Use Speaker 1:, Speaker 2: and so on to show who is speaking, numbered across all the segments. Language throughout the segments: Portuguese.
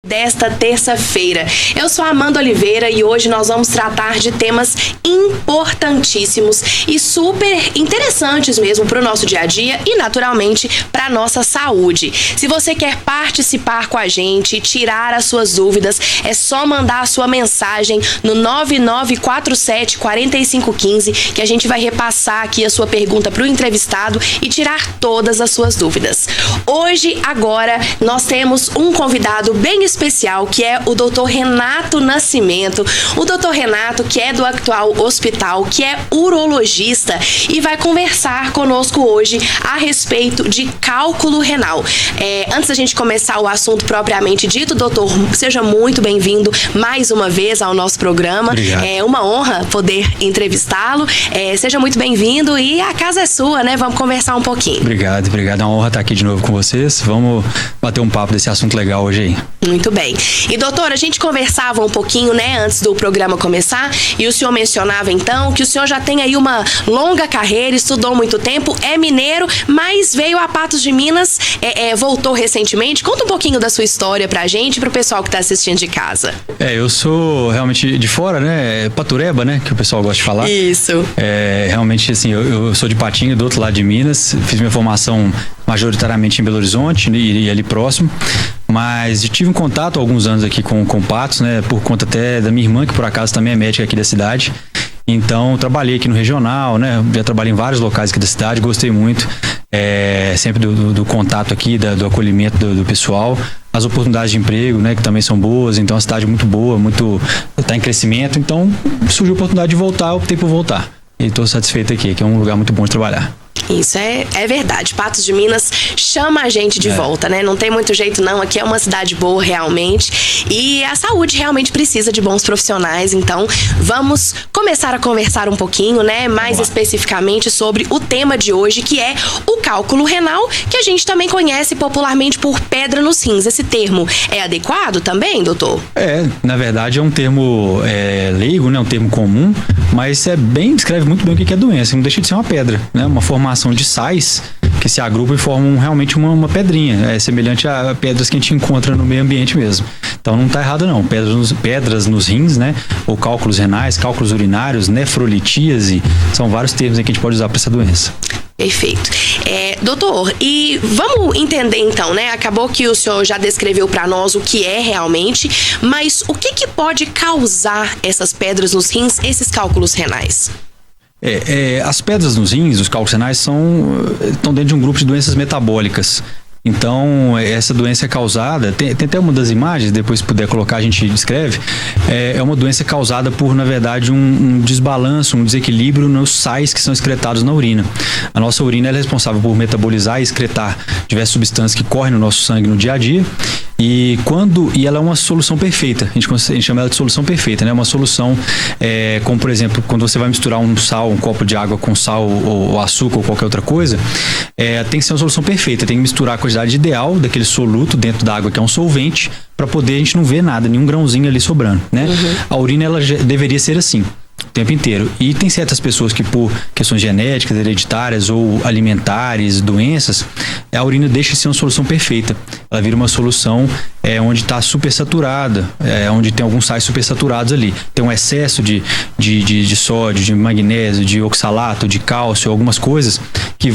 Speaker 1: Desta terça-feira. Eu sou a Amanda Oliveira e hoje nós vamos tratar de temas importantíssimos e super interessantes mesmo para o nosso dia a dia e naturalmente para a nossa saúde. Se você quer participar com a gente e tirar as suas dúvidas, é só mandar a sua mensagem no 9947-4515 que a gente vai repassar aqui a sua pergunta para o entrevistado e tirar todas as suas dúvidas. Hoje, agora, nós temos um convidado bem especial, que é o Dr. Renato Nascimento. O Dr. Renato, que é do Actual Hospital, que é urologista e vai conversar conosco hoje a respeito de cálculo renal. Antes da gente começar o assunto propriamente dito, doutor, seja muito bem-vindo mais uma vez ao nosso programa.
Speaker 2: Obrigado.
Speaker 1: É uma honra poder entrevistá-lo. Seja muito bem-vindo e a casa é sua, né? Vamos conversar um pouquinho.
Speaker 2: Obrigado. É uma honra estar aqui de novo com vocês. Vamos bater um papo desse assunto legal hoje aí.
Speaker 1: Muito bem. E doutor, a gente conversava um pouquinho, né, antes do programa começar, e o senhor mencionava então que o senhor já tem aí uma longa carreira, estudou muito tempo, é mineiro, mas veio a Patos de Minas, voltou recentemente. Conta um pouquinho da sua história pra gente e pro pessoal que tá assistindo de casa.
Speaker 2: Eu sou realmente de fora, né, Patureba, né, que o pessoal gosta de falar.
Speaker 1: Isso.
Speaker 2: Realmente, assim, eu sou de Patinga, do outro lado de Minas, fiz minha formação majoritariamente em Belo Horizonte e ali próximo, mas tive um contato há alguns anos aqui com Patos, né, por conta até da minha irmã, que por acaso também é médica aqui da cidade. Então, trabalhei aqui no regional, né, já trabalhei em vários locais aqui da cidade, gostei muito, sempre do contato aqui, do acolhimento do pessoal, as oportunidades de emprego, né, que também são boas, então a cidade é muito boa, tá em crescimento, então surgiu a oportunidade de voltar, eu optei por voltar. E estou satisfeito aqui, que é um lugar muito bom de trabalhar.
Speaker 1: Isso é verdade. Patos de Minas chama a gente de volta, né? Não tem muito jeito não, aqui é uma cidade boa realmente e a saúde realmente precisa de bons profissionais, então vamos começar a conversar um pouquinho, né? Mais especificamente sobre o tema de hoje, que é o cálculo renal, que a gente também conhece popularmente por pedra nos rins. Esse termo é adequado também, doutor?
Speaker 2: Na verdade é um termo leigo, né? Um termo comum, mas descreve muito bem o que é doença, não deixa de ser uma pedra, né? Uma formação de sais que se agrupam e formam realmente uma pedrinha, semelhante a pedras que a gente encontra no meio ambiente mesmo. Então não está errado não, pedras nos rins, né? Ou cálculos renais, cálculos urinários, nefrolitíase, são vários termos que a gente pode usar para essa doença.
Speaker 1: Perfeito. Doutor, e vamos entender então, né? Acabou que o senhor já descreveu para nós o que é realmente, mas o que pode causar essas pedras nos rins, esses cálculos renais?
Speaker 2: As pedras nos rins, os cálculos renais, estão dentro de um grupo de doenças metabólicas. Então, essa doença é causada, tem até uma das imagens, depois se puder colocar a gente descreve, é uma doença causada por, na verdade, um desbalanço, um desequilíbrio nos sais que são excretados na urina. A nossa urina é responsável por metabolizar e excretar diversas substâncias que correm no nosso sangue no dia a dia. E ela é uma solução perfeita, a gente chama ela de solução perfeita, né? Uma solução, como por exemplo, quando você vai misturar um copo de água com sal ou açúcar ou qualquer outra coisa, tem que ser uma solução perfeita, tem que misturar a quantidade ideal daquele soluto dentro da água, que é um solvente, para poder a gente não ver nada, nenhum grãozinho ali sobrando, né? Uhum. A urina, ela deveria ser assim o tempo inteiro. E tem certas pessoas que, por questões genéticas, hereditárias ou alimentares, doenças, a urina deixa de ser uma solução perfeita. Ela vira uma solução onde está supersaturada, onde tem alguns sais supersaturados ali. Tem um excesso de sódio, de magnésio, de oxalato, de cálcio, algumas coisas que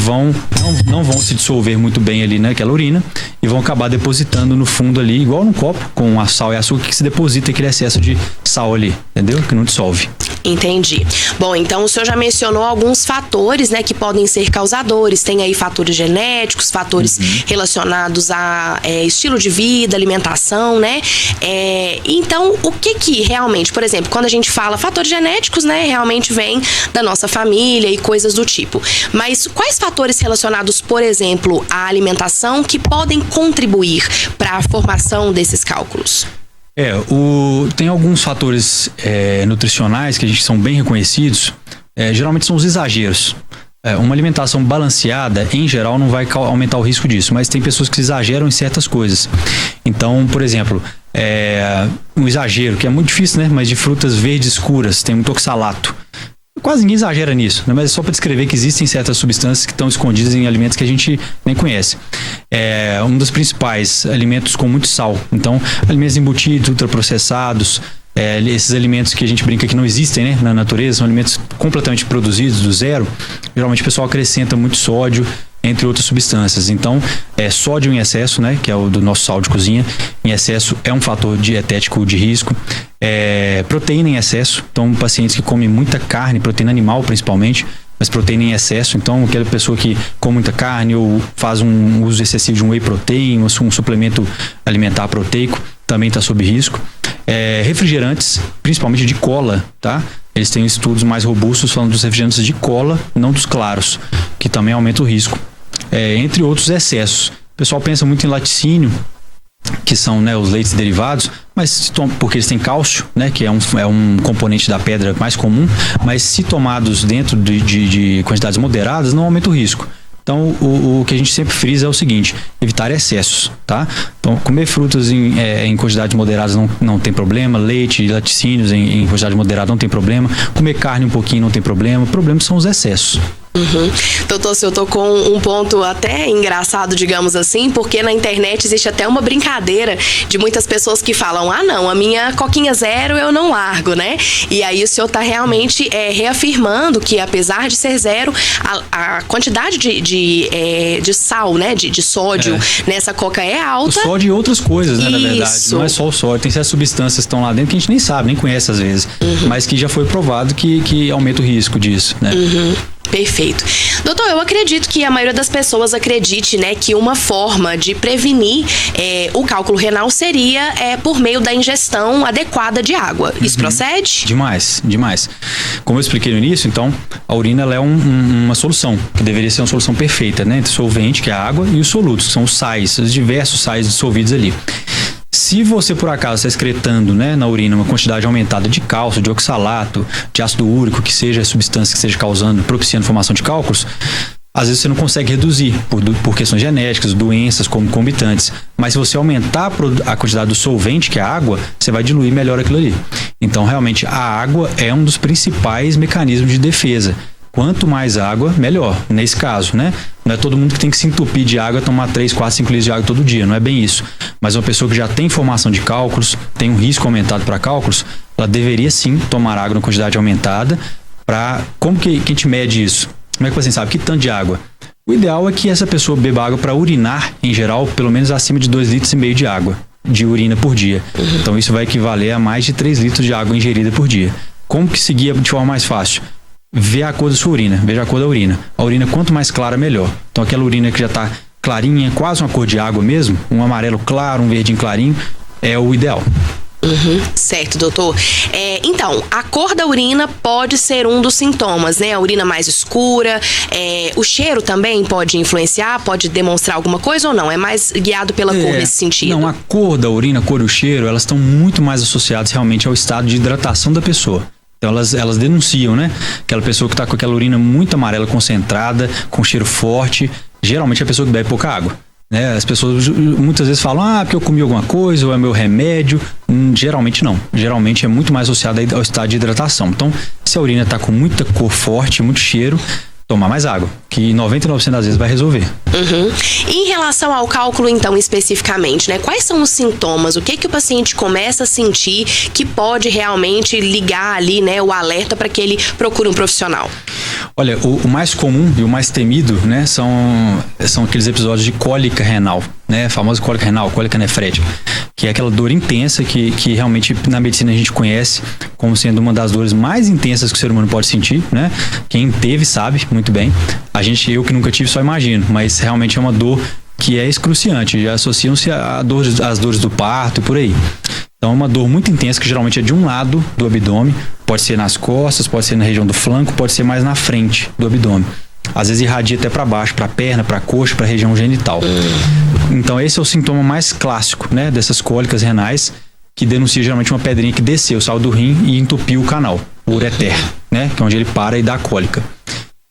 Speaker 2: não vão se dissolver muito bem ali naquela urina e vão acabar depositando no fundo ali, igual num copo com sal e açúcar, que se deposita aquele excesso de sal ali, entendeu? Que não dissolve.
Speaker 1: Entendi. Bom, então o senhor já mencionou alguns fatores, né, que podem ser causadores. Tem aí fatores genéticos, fatores relacionados a estilo de vida, alimentação, né? Então, o que realmente, por exemplo, quando a gente fala fatores genéticos, né, realmente vem da nossa família e coisas do tipo. Mas quais fatores relacionados, por exemplo, à alimentação que podem contribuir para a formação desses cálculos?
Speaker 2: Tem alguns fatores nutricionais que são bem reconhecidos, geralmente são os exageros. Uma alimentação balanceada, em geral, não vai aumentar o risco disso, mas tem pessoas que exageram em certas coisas. Então, por exemplo, um exagero, que é muito difícil, né? Mas de frutas verdes escuras, tem muito oxalato. quase ninguém exagera nisso, né? Mas é só para descrever que existem certas substâncias que estão escondidas em alimentos que a gente nem conhece. É um dos principais alimentos com muito sal. Então, alimentos embutidos, ultraprocessados, esses alimentos que a gente brinca que não existem, né, na natureza, são alimentos completamente produzidos do zero. Geralmente o pessoal acrescenta muito sódio, entre outras substâncias. Então, sódio em excesso, né, que é o do nosso sal de cozinha, em excesso é um fator dietético de risco. Proteína em excesso, então pacientes que comem muita carne, proteína animal principalmente, mas proteína em excesso, então aquela pessoa que come muita carne ou faz um uso excessivo de um whey protein, ou um suplemento alimentar proteico, também está sob risco. Refrigerantes, principalmente de cola, tá? Eles têm estudos mais robustos falando dos refrigerantes de cola, não dos claros, que também aumenta o risco. Entre outros excessos. O pessoal pensa muito em laticínio, que são, né, os leites derivados, mas porque eles têm cálcio, né, que é um componente da pedra mais comum, mas se tomados dentro de quantidades moderadas, não aumenta o risco. Então, o que a gente sempre frisa é o seguinte: evitar excessos, tá? Então, comer frutas em quantidades moderadas não tem problema, leite, laticínios em quantidade moderada não tem problema, comer carne um pouquinho não tem problema, o problema são os excessos.
Speaker 1: Uhum. Doutor, eu tô com um ponto até engraçado, digamos assim, porque na internet existe até uma brincadeira de muitas pessoas que falam: ah, não, a minha coquinha zero eu não largo, né? E aí o senhor tá realmente reafirmando que, apesar de ser zero, a quantidade de sal, né, de sódio nessa coca é alta.
Speaker 2: O sódio e outras coisas, né, na verdade. Não é só o sódio, tem certas substâncias que estão lá dentro que a gente nem sabe, nem conhece às vezes, mas que já foi provado que aumenta o risco disso, né?
Speaker 1: Perfeito. Doutor, eu acredito que a maioria das pessoas acredite, né, que uma forma de prevenir o cálculo renal seria por meio da ingestão adequada de água. Isso procede?
Speaker 2: Demais. Como eu expliquei no início, então, a urina ela é uma solução, que deveria ser uma solução perfeita, né, entre o solvente, que é a água, e os solutos, que são os sais, os diversos sais dissolvidos ali. Se você, por acaso, está excretando, né, na urina uma quantidade aumentada de cálcio, de oxalato, de ácido úrico, que seja a substância que esteja propiciando formação de cálculos, às vezes você não consegue reduzir por questões genéticas, doenças concomitantes. Mas se você aumentar a quantidade do solvente, que é a água, você vai diluir melhor aquilo ali. Então, realmente, a água é um dos principais mecanismos de defesa. Quanto mais água, melhor, nesse caso, né? Não é todo mundo que tem que se entupir de água, tomar 3, 4, 5 litros de água todo dia, não é bem isso. Mas uma pessoa que já tem formação de cálculos, tem um risco aumentado para cálculos, ela deveria sim tomar água em quantidade aumentada. Como que a gente mede isso? Como é que você sabe? Que tanto de água? O ideal é que essa pessoa beba água para urinar, em geral, pelo menos acima de 2,5 litros de água, de urina por dia. Então isso vai equivaler a mais de 3 litros de água ingerida por dia. Como que se guia de forma mais fácil? Vê a cor da sua urina, veja a cor da urina. A urina, quanto mais clara, melhor. Então, aquela urina que já está clarinha, quase uma cor de água mesmo, um amarelo claro, um verdinho clarinho, é o ideal.
Speaker 1: Certo, doutor. Então, a cor da urina pode ser um dos sintomas, né? A urina mais escura, o cheiro também pode influenciar, pode demonstrar alguma coisa ou não? É mais guiado pela cor nesse sentido?
Speaker 2: Não, a cor da urina, a cor e o cheiro, elas estão muito mais associadas realmente ao estado de hidratação da pessoa. Então elas denunciam, né? Aquela pessoa que está com aquela urina muito amarela concentrada, com cheiro forte, geralmente é a pessoa que bebe pouca água, né? As pessoas muitas vezes falam: porque eu comi alguma coisa, ou é meu remédio. Geralmente não. Geralmente é muito mais associado ao estado de hidratação. Então, se a urina está com muita cor forte, muito cheiro, tomar mais água, que 99% das vezes vai resolver.
Speaker 1: Em relação ao cálculo, então, especificamente, né? Quais são os sintomas? O que o paciente começa a sentir que pode realmente ligar ali, né, o alerta para que ele procure um profissional?
Speaker 2: Olha, o mais comum e o mais temido, né, são aqueles episódios de cólica renal, né? A famosa cólica renal, cólica nefrética, que é aquela dor intensa que realmente na medicina a gente conhece como sendo uma das dores mais intensas que o ser humano pode sentir, né? Quem teve sabe muito bem. Eu que nunca tive só imagino, mas realmente é uma dor que é excruciante, já associam-se às dores do parto e por aí. Então é uma dor muito intensa que geralmente é de um lado do abdômen, pode ser nas costas, pode ser na região do flanco, pode ser mais na frente do abdômen. Às vezes irradia até para baixo, para a perna, para a coxa, para a região genital. Então esse é o sintoma mais clássico, né, dessas cólicas renais, que denuncia geralmente uma pedrinha que desceu, saiu do rim e entupiu o canal, o ureter, né, que é onde ele para e dá a cólica.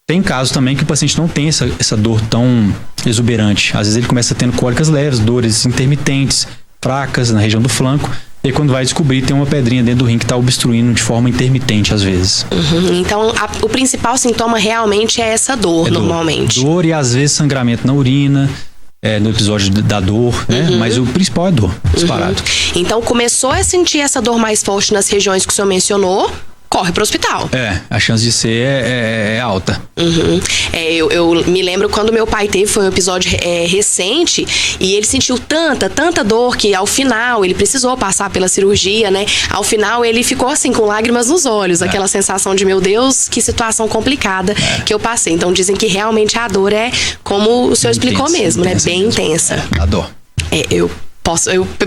Speaker 2: Tem casos também que o paciente não tem essa dor tão exuberante. Às vezes ele começa tendo cólicas leves, dores intermitentes, fracas na região do flanco, E quando vai descobrir, tem uma pedrinha dentro do rim que está obstruindo de forma intermitente às vezes.
Speaker 1: Então, o principal sintoma realmente é essa dor, normalmente.
Speaker 2: Dor e às vezes sangramento na urina. No episódio da dor, né? Mas o principal é dor, disparado.
Speaker 1: Então, começou a sentir essa dor mais forte nas regiões que o senhor mencionou, corre pro hospital.
Speaker 2: A chance de ser é alta.
Speaker 1: Eu me lembro quando meu pai teve, foi um episódio recente, e ele sentiu tanta dor que ao final ele precisou passar pela cirurgia, né? Ao final ele ficou assim com lágrimas nos olhos, aquela sensação de, meu Deus, que situação complicada que eu passei. Então dizem que realmente a dor é como o senhor explicou mesmo, né? Bem intensa.
Speaker 2: A dor.
Speaker 1: Eu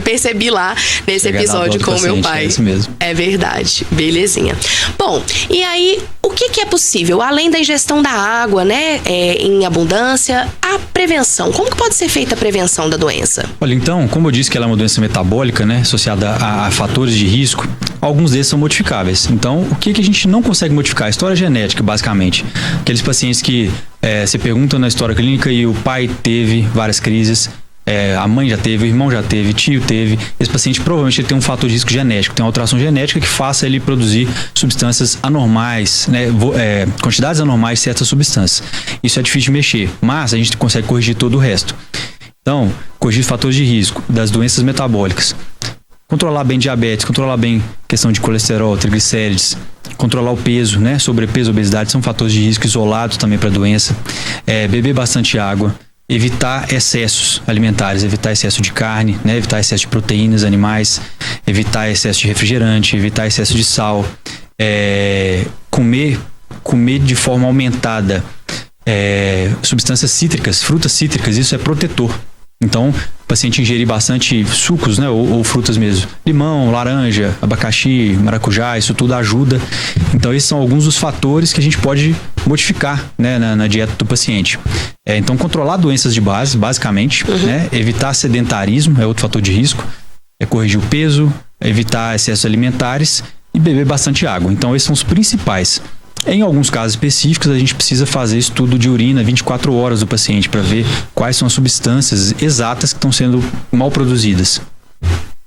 Speaker 1: percebi lá nesse episódio com o meu pai.
Speaker 2: É isso mesmo.
Speaker 1: É verdade. Belezinha. Bom, e aí, o que é possível? Além da ingestão da água, né, em abundância, a prevenção. Como que pode ser feita a prevenção da doença?
Speaker 2: Olha, então, como eu disse que ela é uma doença metabólica, né, associada a fatores de risco, alguns desses são modificáveis. Então, o que a gente não consegue modificar? A história genética, basicamente. Aqueles pacientes que se perguntam na história clínica e o pai teve várias crises, a mãe já teve, o irmão já teve, tio teve. Esse paciente provavelmente ele tem um fator de risco genético, tem uma alteração genética que faça ele produzir substâncias anormais, né? Quantidades anormais de certas substâncias. Isso é difícil de mexer, mas a gente consegue corrigir todo o resto. Então, corrigir fatores de risco das doenças metabólicas. Controlar bem diabetes, controlar bem questão de colesterol, triglicérides, controlar o peso, né? Sobrepeso, obesidade são fatores de risco isolados também para a doença. Beber bastante água. Evitar excessos alimentares, evitar excesso de carne, né? Evitar excesso de proteínas animais, evitar excesso de refrigerante, evitar excesso de sal, comer de forma aumentada substâncias cítricas, frutas cítricas, isso é protetor. Então, o paciente ingerir bastante sucos, né, ou frutas mesmo. Limão, laranja, abacaxi, maracujá, isso tudo ajuda. Então, esses são alguns dos fatores que a gente pode modificar, né, na dieta do paciente. Então, controlar doenças de base, basicamente, né, evitar sedentarismo, é outro fator de risco. Corrigir o peso, evitar excessos alimentares e beber bastante água. Então, esses são os principais. Em alguns casos específicos, a gente precisa fazer estudo de urina 24 horas do paciente para ver quais são as substâncias exatas que estão sendo mal produzidas,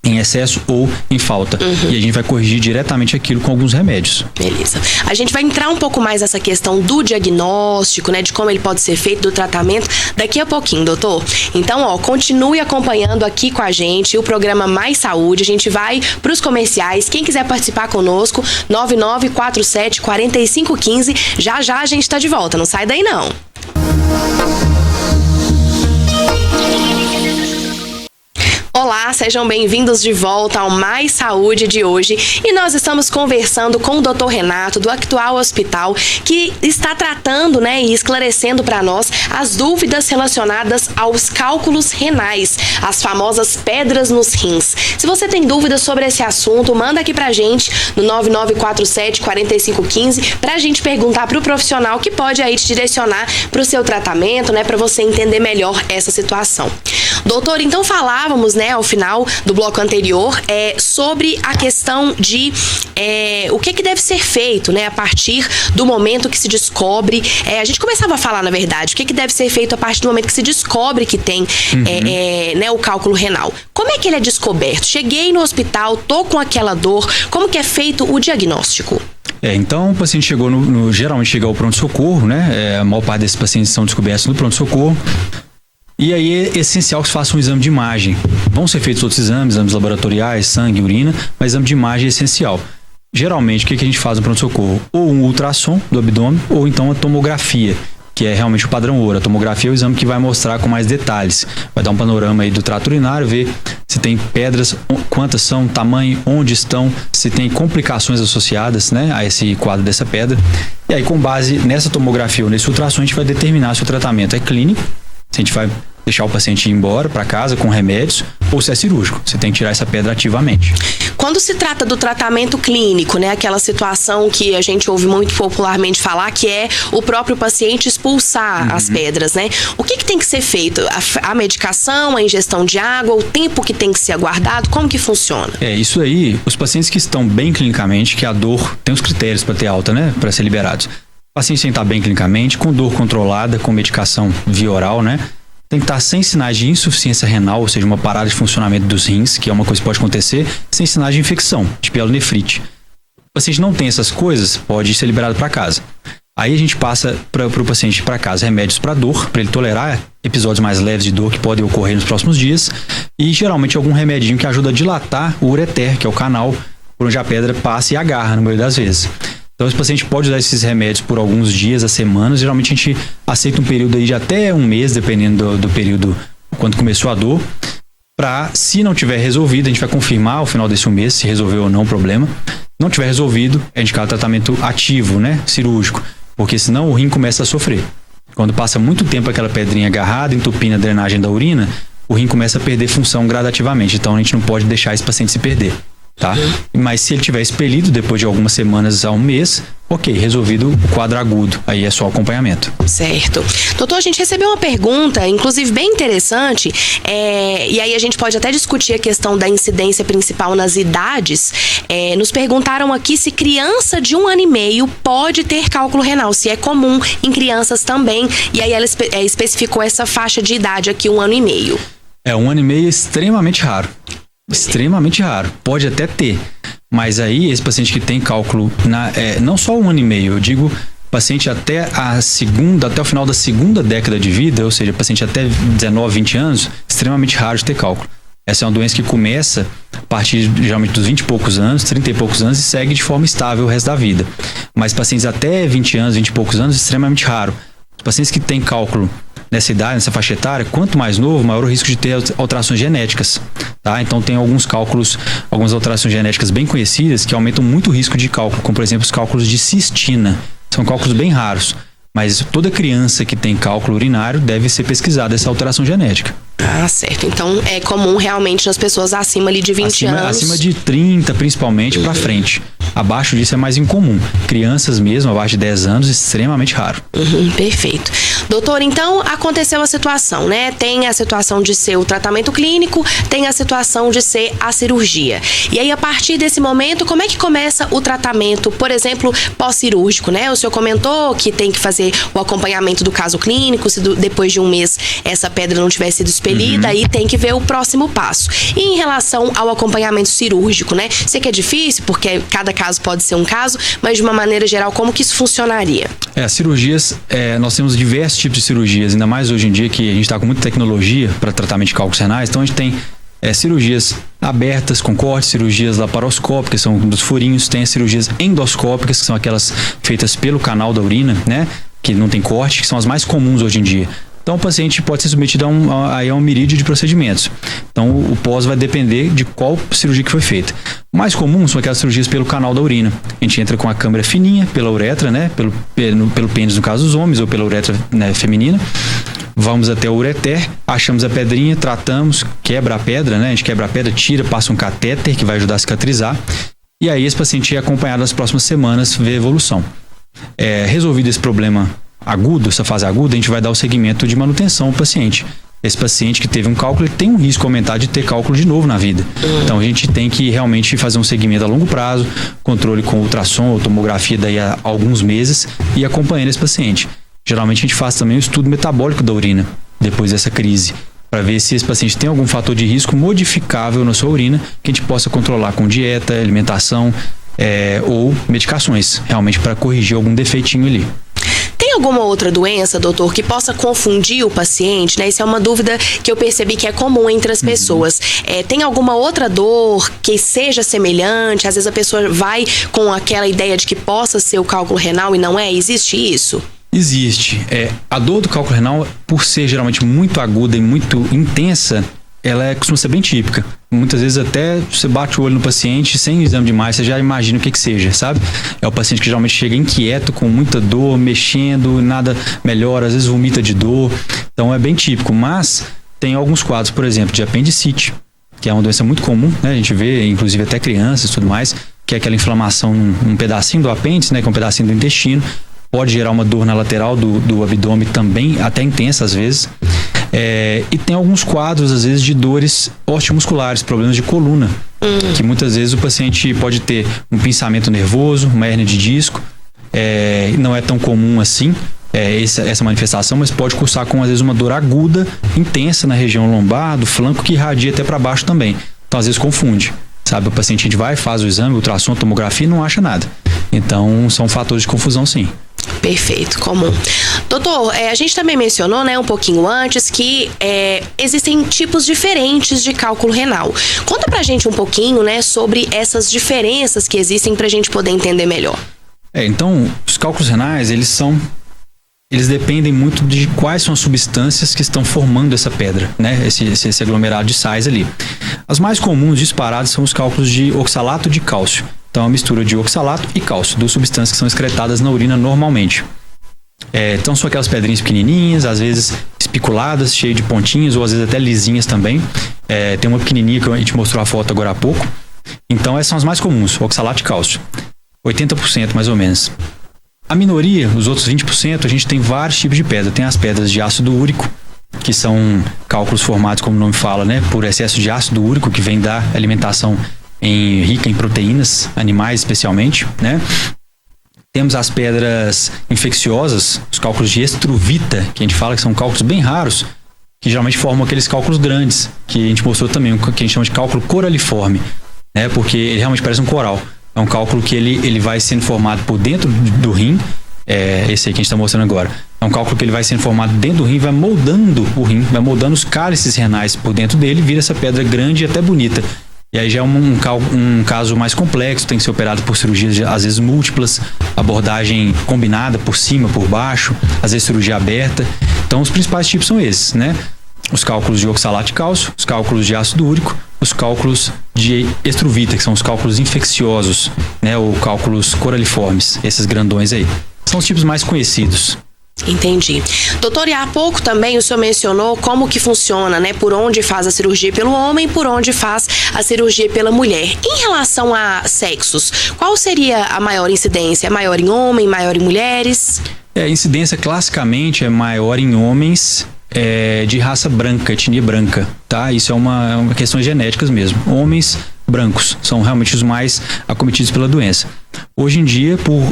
Speaker 2: em excesso ou em falta. E a gente vai corrigir diretamente aquilo com alguns remédios.
Speaker 1: Beleza. A gente vai entrar um pouco mais nessa questão do diagnóstico, né? De como ele pode ser feito, do tratamento, daqui a pouquinho, doutor. Então, continue acompanhando aqui com a gente o programa Mais Saúde. A gente vai para os comerciais. Quem quiser participar conosco, 9947-4515. Já a gente está de volta. Não sai daí, não. Olá, sejam bem-vindos de volta ao Mais Saúde de hoje e nós estamos conversando com o Dr. Renato do Actual Hospital, que está tratando, né, e esclarecendo para nós as dúvidas relacionadas aos cálculos renais, as famosas pedras nos rins. Se você tem dúvidas sobre esse assunto, manda aqui pra gente no 9947-4515 pra gente perguntar pro profissional que pode aí te direcionar pro seu tratamento, né, pra você entender melhor essa situação. Doutor, então falávamos, né, ao final do bloco anterior, sobre a questão de o que deve ser feito, né, a partir do momento que se descobre. A gente começava a falar, na verdade, o que deve ser feito a partir do momento que se descobre que tem né, o cálculo renal. Como é que ele é descoberto? Cheguei no hospital, tô com aquela dor, como que é feito o diagnóstico?
Speaker 2: Então o paciente chegou geralmente chega ao pronto-socorro, né? A maior parte desses pacientes são descobertos no pronto-socorro. E aí é essencial que se faça um exame de imagem. Vão ser feitos outros exames laboratoriais, sangue, urina, mas exame de imagem é essencial. Geralmente, o que a gente faz no pronto-socorro? Ou um ultrassom do abdômen, ou então a tomografia, que é realmente o padrão ouro. A tomografia é o exame que vai mostrar com mais detalhes. Vai dar um panorama aí do trato urinário, ver se tem pedras, quantas são, tamanho, onde estão, se tem complicações associadas, né, a esse quadro dessa pedra. E aí, com base nessa tomografia ou nesse ultrassom, a gente vai determinar se o tratamento é clínico, se a gente vai deixar o paciente ir embora para casa com remédios, ou se é cirúrgico, você tem que tirar essa pedra ativamente.
Speaker 1: Quando se trata do tratamento clínico, né, aquela situação que a gente ouve muito popularmente falar, que é o próprio paciente expulsar as pedras, né? O que tem que ser feito? A medicação, a ingestão de água, o tempo que tem que ser aguardado, como que funciona?
Speaker 2: Isso aí, os pacientes que estão bem clinicamente, que a dor tem os critérios para ter alta, né, para ser liberados. O paciente tem que estar bem clinicamente, com dor controlada, com medicação via oral, né? tem que estar sem sinais de insuficiência renal, ou seja, uma parada de funcionamento dos rins, que é uma coisa que pode acontecer, sem sinais de infecção, de pielonefrite. O paciente não tem essas coisas, pode ser liberado para casa. Aí a gente passa para o paciente para casa remédios para dor, para ele tolerar episódios mais leves de dor que podem ocorrer nos próximos dias, e geralmente algum remedinho que ajuda a dilatar o ureter, que é o canal por onde a pedra passa e agarra, na maioria das vezes. Então esse paciente pode usar esses remédios por alguns dias a semanas. Geralmente a gente aceita um período aí de até um mês, dependendo do período quando começou a dor. Se não tiver resolvido, a gente vai confirmar ao final desse um mês se resolveu ou não o problema. Não tiver resolvido, é indicado tratamento ativo, né, cirúrgico, porque senão o rim começa a sofrer. Quando passa muito tempo aquela pedrinha agarrada, entupindo a drenagem da urina, o rim começa a perder função gradativamente. Então a gente não pode deixar esse paciente se perder. Tá? Mas se ele tiver expelido depois de algumas semanas a um mês, ok, resolvido o quadro agudo, aí é só acompanhamento.
Speaker 1: Certo. Doutor, a gente recebeu uma pergunta, inclusive bem interessante, e aí a gente pode até discutir a questão da incidência principal nas idades. Nos perguntaram aqui se criança de 1 ano e meio pode ter cálculo renal, se é comum em crianças também, e aí ela especificou essa faixa de idade aqui, 1 ano e meio.
Speaker 2: 1 ano e meio é extremamente raro. Extremamente raro. Pode até ter. Mas aí, esse paciente que tem cálculo, não só 1 ano e meio, eu digo paciente até o final da segunda década de vida, ou seja, paciente até 19, 20 anos, extremamente raro de ter cálculo. Essa é uma doença que começa a partir, geralmente, dos 20 e poucos anos, 30 e poucos anos, e segue de forma estável o resto da vida. Mas pacientes até 20 anos, 20 e poucos anos, extremamente raro. Os pacientes que têm cálculo nessa idade, nessa faixa etária, quanto mais novo, maior o risco de ter alterações genéticas, tá? Então tem alguns cálculos, algumas alterações genéticas bem conhecidas que aumentam muito o risco de cálculo, como por exemplo os cálculos de cistina. São cálculos bem raros, mas toda criança que tem cálculo urinário deve ser pesquisada essa alteração genética.
Speaker 1: Ah, certo. Então é comum realmente nas pessoas acima ali de 20 anos.
Speaker 2: Acima de 30, principalmente, para frente. Abaixo disso é mais incomum. Crianças mesmo, abaixo de 10 anos, extremamente raro.
Speaker 1: Perfeito. Doutor, então aconteceu a situação, né? Tem a situação de ser o tratamento clínico, tem a situação de ser a cirurgia. E aí, a partir desse momento, como é que começa o tratamento, por exemplo, pós-cirúrgico, né? O senhor comentou que tem que fazer o acompanhamento do caso clínico, se depois de um mês essa pedra não tiver sido expelida, aí tem que ver o próximo passo. E em relação ao acompanhamento cirúrgico, né? Sei que é difícil, porque cada caso pode ser um caso, mas de uma maneira geral, como que isso funcionaria?
Speaker 2: As cirurgias, nós temos diversos tipos de cirurgias, ainda mais hoje em dia que a gente está com muita tecnologia para tratamento de cálculos renais. Então a gente tem cirurgias abertas com corte, cirurgias laparoscópicas, são dos furinhos, tem as cirurgias endoscópicas, que são aquelas feitas pelo canal da urina, né? Que não tem corte, que são as mais comuns hoje em dia. Então o paciente pode ser submetido a um miríade de procedimentos. Então o pós vai depender de qual cirurgia que foi feita. O mais comum são aquelas cirurgias pelo canal da urina. A gente entra com a câmera fininha pela uretra, né? Pelo pênis no caso dos homens, ou pela uretra, né, feminina. Vamos até o ureter, achamos a pedrinha, tratamos, quebra a pedra, né? A gente quebra a pedra, tira, passa um catéter que vai ajudar a cicatrizar. E aí esse paciente é acompanhado nas próximas semanas, vê a evolução. Resolvido esse problema agudo, essa fase aguda, a gente vai dar o segmento de manutenção ao paciente. Esse paciente que teve um cálculo, ele tem um risco aumentado de ter cálculo de novo na vida. Então a gente tem que realmente fazer um segmento a longo prazo, controle com ultrassom ou tomografia daí a alguns meses e acompanhando esse paciente. Geralmente a gente faz também o estudo metabólico da urina, depois dessa crise, para ver se esse paciente tem algum fator de risco modificável na sua urina, que a gente possa controlar com dieta, alimentação ou medicações, realmente para corrigir algum defeitinho ali.
Speaker 1: Tem alguma outra doença, doutor, que possa confundir o paciente, né? Isso é uma dúvida que eu percebi que é comum entre as pessoas. Tem alguma outra dor que seja semelhante? Às vezes a pessoa vai com aquela ideia de que possa ser o cálculo renal e não é? Existe isso?
Speaker 2: Existe. A dor do cálculo renal, por ser geralmente muito aguda e muito intensa, ela costuma ser bem típica. Muitas vezes até você bate o olho no paciente sem exame de imagem, você já imagina o que seja, sabe? É o paciente que geralmente chega inquieto, com muita dor, mexendo, nada melhora, às vezes vomita de dor. Então é bem típico, mas tem alguns quadros, por exemplo, de apendicite, que é uma doença muito comum, né? A gente vê, inclusive até crianças e tudo mais, que é aquela inflamação num pedacinho do apêndice, né? Que é um pedacinho do intestino. Pode gerar uma dor na lateral do abdômen também, até intensa às vezes. E tem alguns quadros, às vezes, de dores osteomusculares, problemas de coluna, que muitas vezes o paciente pode ter um pinçamento nervoso, uma hérnia de disco, não é tão comum assim, essa manifestação, mas pode cursar com, às vezes, uma dor aguda, intensa na região lombar, do flanco, que irradia até para baixo também. Então, às vezes, confunde. Sabe, o paciente, a gente vai, faz o exame, ultrassom, tomografia e não acha nada. Então, são fatores de confusão, sim.
Speaker 1: Perfeito, comum. Doutor, a gente também mencionou, né, um pouquinho antes, que existem tipos diferentes de cálculo renal. Conta pra gente um pouquinho, né, sobre essas diferenças que existem pra gente poder entender melhor.
Speaker 2: Então, os cálculos renais, eles dependem muito de quais são as substâncias que estão formando essa pedra, né? Esse aglomerado de sais ali. As mais comuns disparadas são os cálculos de oxalato de cálcio. Então, a mistura de oxalato e cálcio, duas substâncias que são excretadas na urina normalmente. Então, são aquelas pedrinhas pequenininhas, às vezes espiculadas, cheias de pontinhas, ou às vezes até lisinhas também. Tem uma pequenininha que a gente mostrou a foto agora há pouco. Então, essas são as mais comuns, oxalato e cálcio. 80% mais ou menos. A minoria, os outros 20%, a gente tem vários tipos de pedra. Tem as pedras de ácido úrico, que são cálculos formados, como o nome fala, né, por excesso de ácido úrico, que vem da alimentação rica em proteínas, animais especialmente, né? Temos as pedras infecciosas, os cálculos de estruvita, que a gente fala que são cálculos bem raros, que geralmente formam aqueles cálculos grandes, que a gente mostrou também, que a gente chama de cálculo coraliforme, né, porque ele realmente parece um coral. É um cálculo que ele vai sendo formado por dentro do rim, esse aí que a gente está mostrando agora. É um cálculo que ele vai sendo formado dentro do rim, vai moldando o rim, vai moldando os cálices renais por dentro dele, vira essa pedra grande e até bonita. E aí já é um caso mais complexo, tem que ser operado por cirurgias, às vezes múltiplas, abordagem combinada por cima, por baixo, às vezes cirurgia aberta. Então, os principais tipos são esses, né? Os cálculos de oxalato de cálcio, os cálculos de ácido úrico, os cálculos de estruvita, que são os cálculos infecciosos, né? Ou cálculos coraliformes, esses grandões aí. São os tipos mais conhecidos.
Speaker 1: Entendi. Doutor, e há pouco também o senhor mencionou como que funciona, né? Por onde faz a cirurgia pelo homem, por onde faz a cirurgia pela mulher. Em relação a sexos, qual seria a maior incidência? É maior em homem, maior em mulheres?
Speaker 2: A incidência classicamente é maior em homens de raça branca, etnia branca, tá? Isso é uma questão genéticas mesmo. Homens brancos são realmente os mais acometidos pela doença. Hoje em dia, por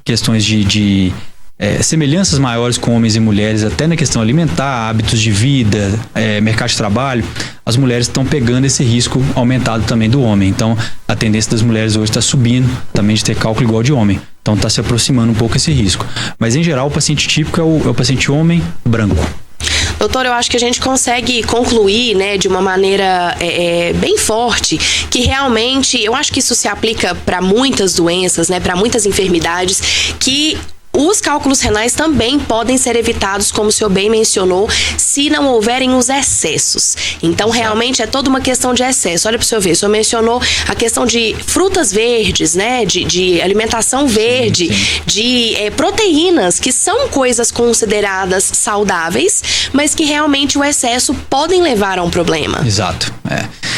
Speaker 2: questões de semelhanças maiores com homens e mulheres, até na questão alimentar, hábitos de vida, mercado de trabalho, as mulheres estão pegando esse risco aumentado também do homem. Então, a tendência das mulheres hoje está subindo também de ter cálculo igual de homem. Então, está se aproximando um pouco esse risco. Mas, em geral, o paciente típico é o paciente homem branco.
Speaker 1: Doutor, eu acho que a gente consegue concluir, né, de uma maneira bem forte, que realmente, eu acho que isso se aplica para muitas doenças, né, para muitas enfermidades, que os cálculos renais também podem ser evitados, como o senhor bem mencionou, se não houverem os excessos. Então, realmente, é toda uma questão de excesso. Olha para o senhor ver, o senhor mencionou a questão de frutas verdes, né? De alimentação verde, sim. De proteínas, que são coisas consideradas saudáveis, mas que realmente o excesso podem levar a um problema.
Speaker 2: Exato,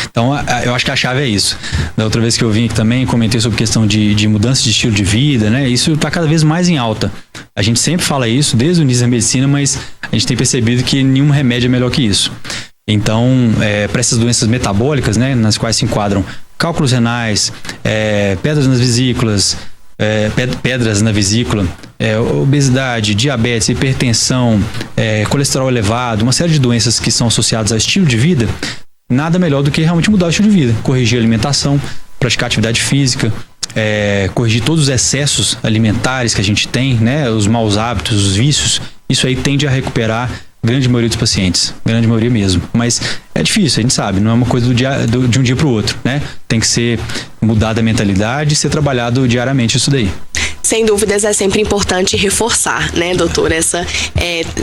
Speaker 2: Então, eu acho que a chave é isso. Da outra vez que eu vim aqui também, comentei sobre questão de mudança de estilo de vida, né? Isso está cada vez mais em alta. A gente sempre fala isso desde o início da medicina, mas a gente tem percebido que nenhum remédio é melhor que isso. Então, para essas doenças metabólicas, né, nas quais se enquadram cálculos renais, pedras nas vesículas, pedras na vesícula, obesidade, diabetes, hipertensão, colesterol elevado, uma série de doenças que são associadas ao estilo de vida, nada melhor do que realmente mudar o estilo de vida, corrigir a alimentação, praticar atividade física, corrigir todos os excessos alimentares que a gente tem, né, os maus hábitos, os vícios. Isso aí tende a recuperar a grande maioria dos pacientes, grande maioria mesmo. Mas é difícil, a gente sabe, não é uma coisa de um dia para o outro, né? Tem que ser mudada a mentalidade e ser trabalhado diariamente isso daí.
Speaker 1: Sem dúvidas, é sempre importante reforçar, né, doutor, essa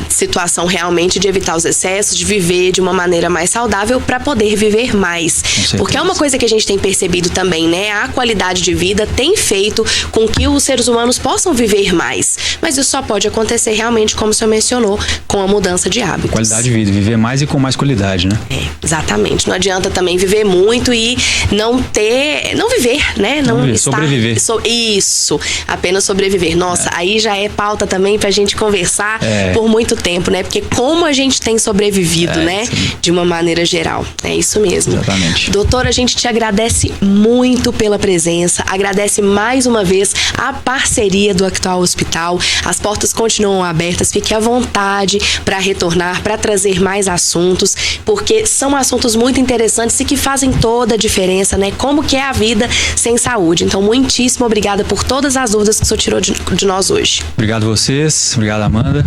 Speaker 1: situação realmente de evitar os excessos, de viver de uma maneira mais saudável para poder viver mais. Porque é uma coisa que a gente tem percebido também, né? A qualidade de vida tem feito com que os seres humanos possam viver mais. Mas isso só pode acontecer realmente, como o senhor mencionou, com a mudança de hábitos.
Speaker 2: Qualidade de vida, viver mais e com mais qualidade, né?
Speaker 1: Exatamente. Não adianta também viver muito e não viver, né? Não estar,
Speaker 2: sobreviver.
Speaker 1: Isso, apenas sobreviver. Nossa, aí já é pauta também pra gente conversar por muito tempo, né? Porque como a gente tem sobrevivido, né?
Speaker 2: Sim.
Speaker 1: De uma maneira geral. É isso mesmo.
Speaker 2: Exatamente.
Speaker 1: Doutora, a gente te agradece muito pela presença, agradece mais uma vez a parceria do Actual Hospital. As portas continuam abertas, fique à vontade para retornar, para trazer mais assuntos, porque são assuntos muito interessantes e que fazem toda a diferença, né? Como que é a vida sem saúde. Então, muitíssimo obrigada por todas as dúvidas que o senhor tirou de nós hoje.
Speaker 2: Obrigado a vocês, obrigado Amanda,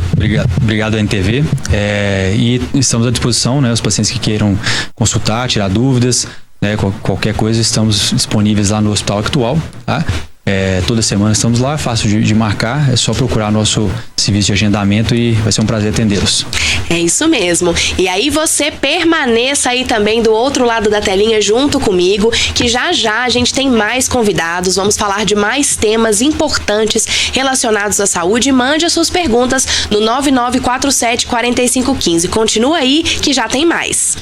Speaker 2: obrigado à NTV. E estamos à disposição, né? Os pacientes que queiram consultar, tirar dúvidas, né? Qualquer coisa, estamos disponíveis lá no Hospital Actual, tá? Toda semana estamos lá, é fácil de marcar, é só procurar nosso serviço de agendamento e vai ser um prazer atendê-los.
Speaker 1: É isso mesmo. E aí você permaneça aí também do outro lado da telinha junto comigo, que já já a gente tem mais convidados, vamos falar de mais temas importantes relacionados à saúde. Mande as suas perguntas no 9947-4515. Continua aí que já tem mais.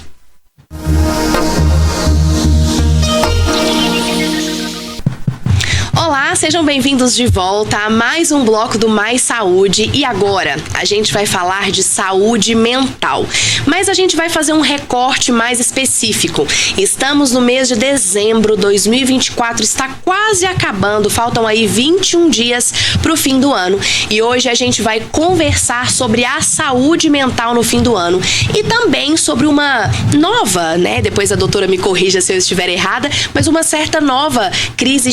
Speaker 1: Olá, sejam bem-vindos de volta a mais um bloco do Mais Saúde. E agora, a gente vai falar de saúde mental. Mas a gente vai fazer um recorte mais específico. Estamos no mês de dezembro, 2024 está quase acabando, faltam aí 21 dias para o fim do ano. E hoje a gente vai conversar sobre a saúde mental no fim do ano. E também sobre uma nova, né? Depois a doutora me corrija se eu estiver errada, mas uma certa nova crise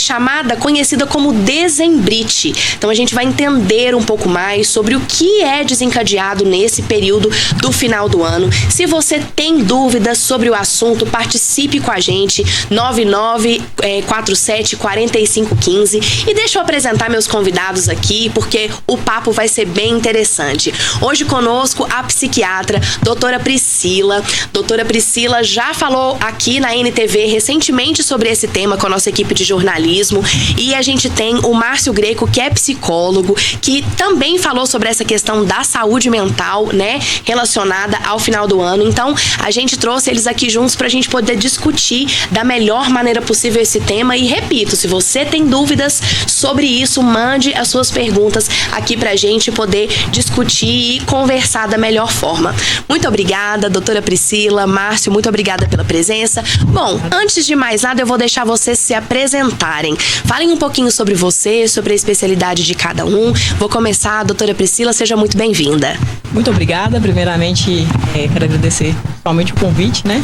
Speaker 1: conhecida como dezembrite. Então a gente vai entender um pouco mais sobre o que é desencadeado nesse período do final do ano. Se você tem dúvidas sobre o assunto, participe com a gente, 9947-4515. E deixa eu apresentar meus convidados aqui, porque o papo vai ser bem interessante. Hoje conosco a psiquiatra, doutora Priscila. Doutora Priscila já falou aqui na NTV recentemente sobre esse tema com a nossa equipe de jornalismo. E a gente tem o Márcio Greco, que é psicólogo, que também falou sobre essa questão da saúde mental, né, relacionada ao final do ano. Então, a gente trouxe eles aqui juntos pra gente poder discutir da melhor maneira possível esse tema. E repito, se você tem dúvidas sobre isso, mande as suas perguntas aqui pra gente poder discutir e conversar da melhor forma. Muito obrigada, doutora Priscila, Márcio, muito obrigada pela presença. Bom, antes de mais nada, eu vou deixar vocês se apresentarem. Falem um pouquinho sobre você, sobre a especialidade de cada um. Vou começar, doutora Priscila, seja muito bem-vinda.
Speaker 3: Muito obrigada. Primeiramente, quero agradecer principalmente o convite, né?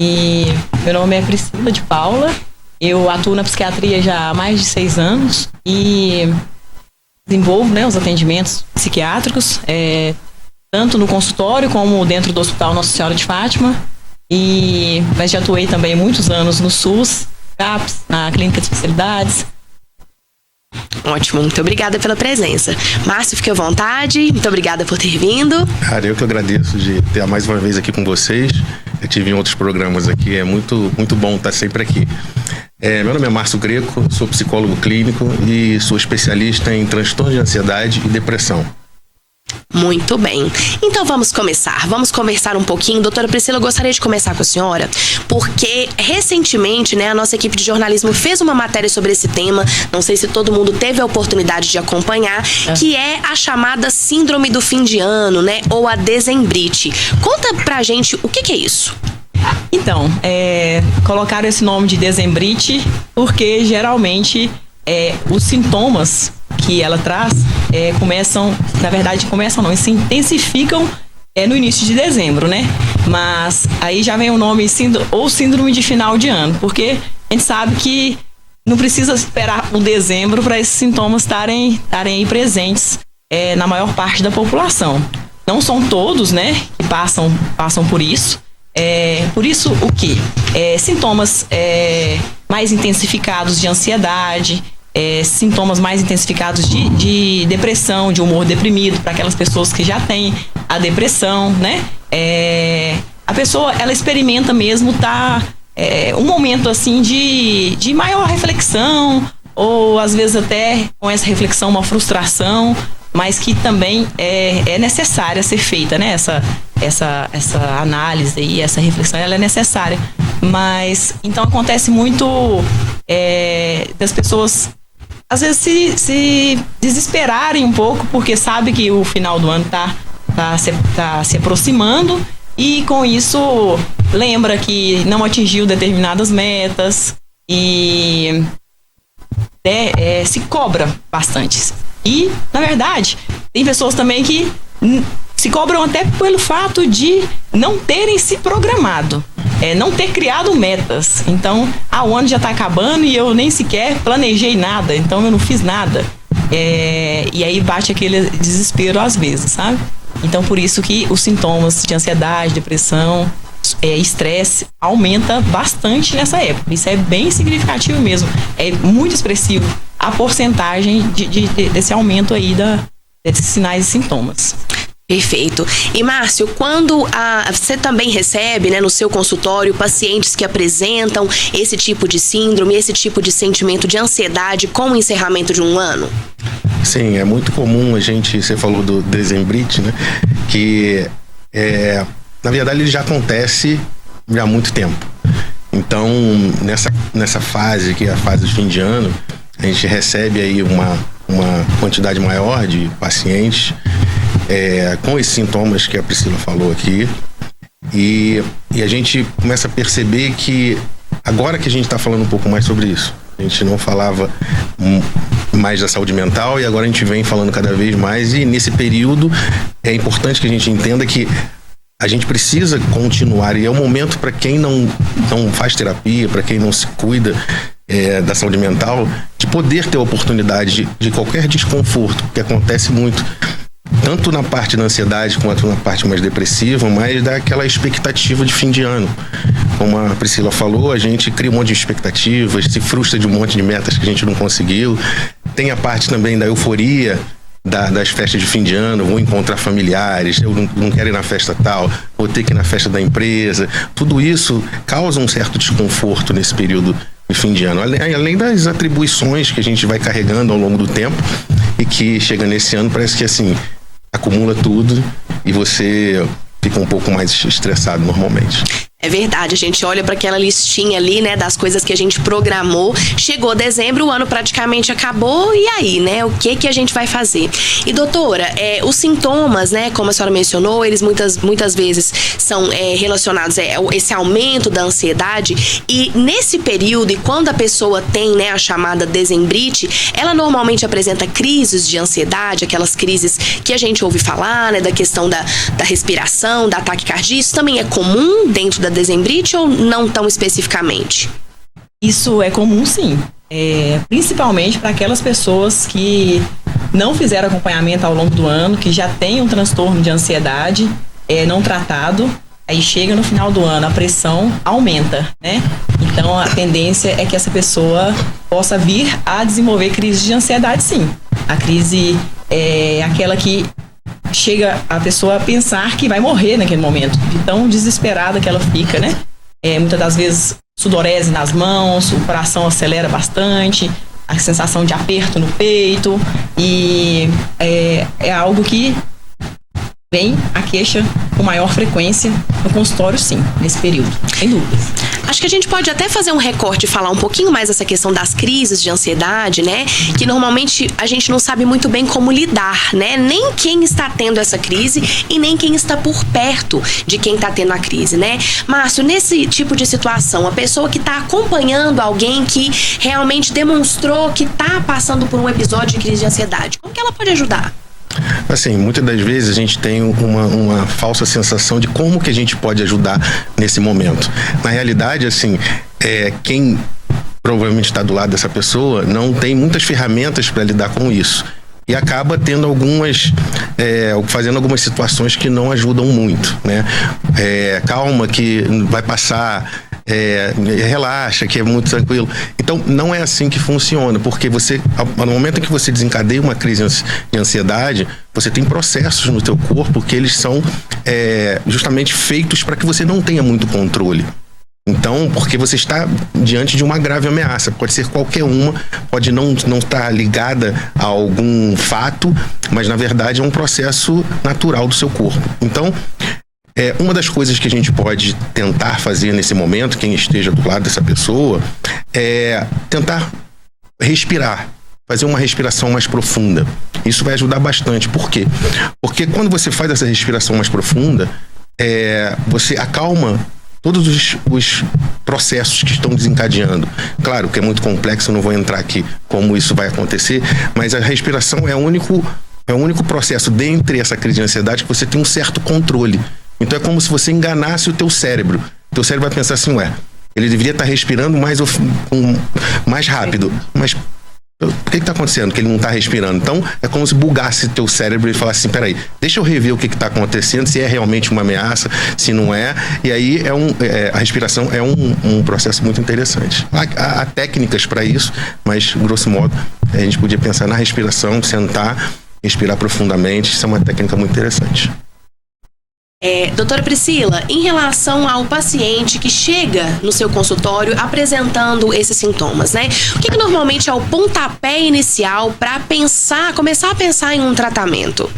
Speaker 3: E meu nome é Priscila de Paula. Eu atuo na psiquiatria já há mais de 6 anos e desenvolvo, né, os atendimentos psiquiátricos, tanto no consultório como dentro do Hospital Nossa Senhora de Fátima. Mas já atuei também muitos anos no SUS, CAPS, na Clínica de Especialidades.
Speaker 1: Ótimo, muito obrigada pela presença. Márcio, fique à vontade, muito obrigada por ter vindo.
Speaker 4: Cara, eu que agradeço de ter mais uma vez aqui com vocês. Eu tive em outros programas aqui, é muito, muito bom estar sempre aqui. Meu nome é Márcio Greco, sou psicólogo clínico e sou especialista em transtorno de ansiedade e depressão.
Speaker 1: Muito bem. Então vamos conversar um pouquinho. Doutora Priscila, eu gostaria de começar com a senhora, porque recentemente, né, a nossa equipe de jornalismo fez uma matéria sobre esse tema, não sei se todo mundo teve a oportunidade de acompanhar, que é a chamada síndrome do fim de ano, né, ou a dezembrite. Conta pra gente o que é isso.
Speaker 3: Então, colocaram esse nome de dezembrite porque geralmente os sintomas que ela traz se intensificam no início de dezembro, né? Mas aí já vem o nome síndrome de final de ano, porque a gente sabe que não precisa esperar o dezembro para esses sintomas estarem aí presentes na maior parte da população. Não são todos, né, que passam por isso. Por isso, o quê? Sintomas mais intensificados de ansiedade, sintomas mais intensificados de depressão, de humor deprimido, para aquelas pessoas que já têm a depressão, né? A pessoa, ela experimenta mesmo um momento assim de maior reflexão, ou às vezes até com essa reflexão uma frustração, mas que também é necessária ser feita, né? Essa análise e essa reflexão, ela é necessária Mas, então acontece muito das pessoas, às vezes, se desesperarem um pouco, porque sabe que o final do ano tá se aproximando, e com isso lembra que não atingiu determinadas metas e se cobra bastante. E, na verdade, tem pessoas também que se cobram até pelo fato de não terem se programado, não ter criado metas. Então, o ano já está acabando e eu nem sequer planejei nada, então eu não fiz nada. E aí bate aquele desespero às vezes, sabe? Então, por isso que os sintomas de ansiedade, depressão, estresse aumenta bastante nessa época. Isso é bem significativo mesmo. É muito expressivo a porcentagem desse aumento aí desses sinais e sintomas.
Speaker 1: Perfeito. E Márcio, quando você também recebe, né, no seu consultório, pacientes que apresentam esse tipo de síndrome, esse tipo de sentimento de ansiedade com o encerramento de um ano?
Speaker 4: Sim, é muito comum você falou do Decembrite, né? Que, na verdade, ele já acontece há muito tempo. Então, nessa fase, que é a fase de fim de ano, a gente recebe aí uma quantidade maior de pacientes com esses sintomas que a Priscila falou aqui. E a gente começa a perceber que, agora que a gente está falando um pouco mais sobre isso, a gente não falava mais da saúde mental e agora a gente vem falando cada vez mais, e nesse período é importante que a gente entenda que a gente precisa continuar, e é o momento para quem não faz terapia, para quem não se cuida da saúde mental, de poder ter a oportunidade de qualquer desconforto, que acontece muito, tanto na parte da ansiedade quanto na parte mais depressiva, mas daquela expectativa de fim de ano. Como a Priscila falou, a gente cria um monte de expectativas, se frustra de um monte de metas que a gente não conseguiu. Tem a parte também da euforia das festas de fim de ano, vou encontrar familiares, eu não quero ir na festa tal, vou ter que ir na festa da empresa. Tudo isso causa um certo desconforto nesse período de fim de ano, além das atribuições que a gente vai carregando ao longo do tempo, e que chega nesse ano, parece que assim, acumula tudo e você fica um pouco mais estressado normalmente.
Speaker 1: É verdade, a gente olha para aquela listinha ali, né, das coisas que a gente programou. Chegou dezembro, o ano praticamente acabou, e aí, né, o que a gente vai fazer? E doutora, os sintomas, né, como a senhora mencionou, eles muitas vezes são relacionados a esse aumento da ansiedade, e nesse período, e quando a pessoa tem, né, a chamada Decembrite, ela normalmente apresenta crises de ansiedade, aquelas crises que a gente ouve falar, né, da questão da respiração, da ataque cardíaco. Isso também é comum dentro da Decembrite ou não tão especificamente?
Speaker 3: Isso é comum, sim. Principalmente para aquelas pessoas que não fizeram acompanhamento ao longo do ano, que já têm um transtorno de ansiedade não tratado, aí chega no final do ano, a pressão aumenta, né? Então a tendência é que essa pessoa possa vir a desenvolver crise de ansiedade, sim. A crise é aquela que chega a pessoa a pensar que vai morrer naquele momento, de tão desesperada que ela fica, né? Muitas das vezes sudorese nas mãos, o coração acelera bastante, a sensação de aperto no peito, e é algo que vem a queixa com maior frequência no consultório, sim, nesse período, sem dúvidas.
Speaker 1: Acho que a gente pode até fazer um recorte e falar um pouquinho mais dessa questão das crises de ansiedade, né? Que normalmente a gente não sabe muito bem como lidar, né? Nem quem está tendo essa crise e nem quem está por perto de quem está tendo a crise, né? Márcio, nesse tipo de situação, a pessoa que está acompanhando alguém que realmente demonstrou que está passando por um episódio de crise de ansiedade, como que ela pode ajudar?
Speaker 4: Assim, muitas das vezes a gente tem uma falsa sensação de como que a gente pode ajudar nesse momento. Na realidade, assim, quem provavelmente está do lado dessa pessoa não tem muitas ferramentas para lidar com isso. E acaba tendo fazendo algumas situações que não ajudam muito, né? Calma que vai passar, relaxa, que é muito tranquilo. Então, não é assim que funciona, porque no momento em que você desencadeia uma crise de ansiedade, você tem processos no teu corpo que eles são justamente feitos para que você não tenha muito controle. Então, porque você está diante de uma grave ameaça, pode ser qualquer uma, pode não estar ligada a algum fato, mas na verdade é um processo natural do seu corpo. Então, Uma das coisas que a gente pode tentar fazer nesse momento, quem esteja do lado dessa pessoa, é tentar respirar, fazer uma respiração mais profunda. Isso vai ajudar bastante. Por quê? Porque quando você faz essa respiração mais profunda, você acalma todos os processos que estão desencadeando. Claro que é muito complexo, eu não vou entrar aqui como isso vai acontecer, mas a respiração é o único processo dentre essa crise de ansiedade que você tem um certo controle. Então é como se você enganasse o teu cérebro. O teu cérebro vai pensar assim, ele deveria estar respirando mais rápido, mas por que está acontecendo que ele não está respirando? Então é como se bugasse teu cérebro e falasse assim, peraí, deixa eu rever o que está acontecendo, se é realmente uma ameaça, se não é. E aí a respiração é um processo muito interessante. Há técnicas para isso, mas grosso modo a gente podia pensar na respiração, sentar, respirar profundamente. Isso é uma técnica muito interessante.
Speaker 1: Doutora Priscila, em relação ao paciente que chega no seu consultório apresentando esses sintomas, né? O que normalmente é o pontapé inicial para começar a pensar em um tratamento?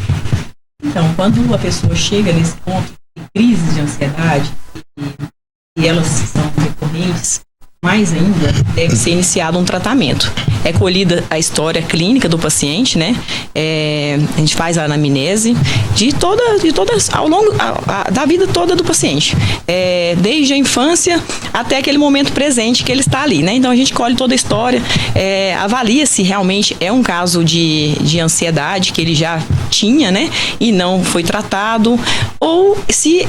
Speaker 3: Então, quando a pessoa chega nesse ponto de crise de ansiedade e elas são recorrentes, mais ainda, deve ser iniciado um tratamento. É colhida a história clínica do paciente, né? A gente faz a anamnese de todas ao longo da vida toda do paciente. Desde a infância até aquele momento presente que ele está ali, né? Então a gente colhe toda a história, avalia se realmente é um caso de ansiedade que ele já tinha, né? E não foi tratado, ou se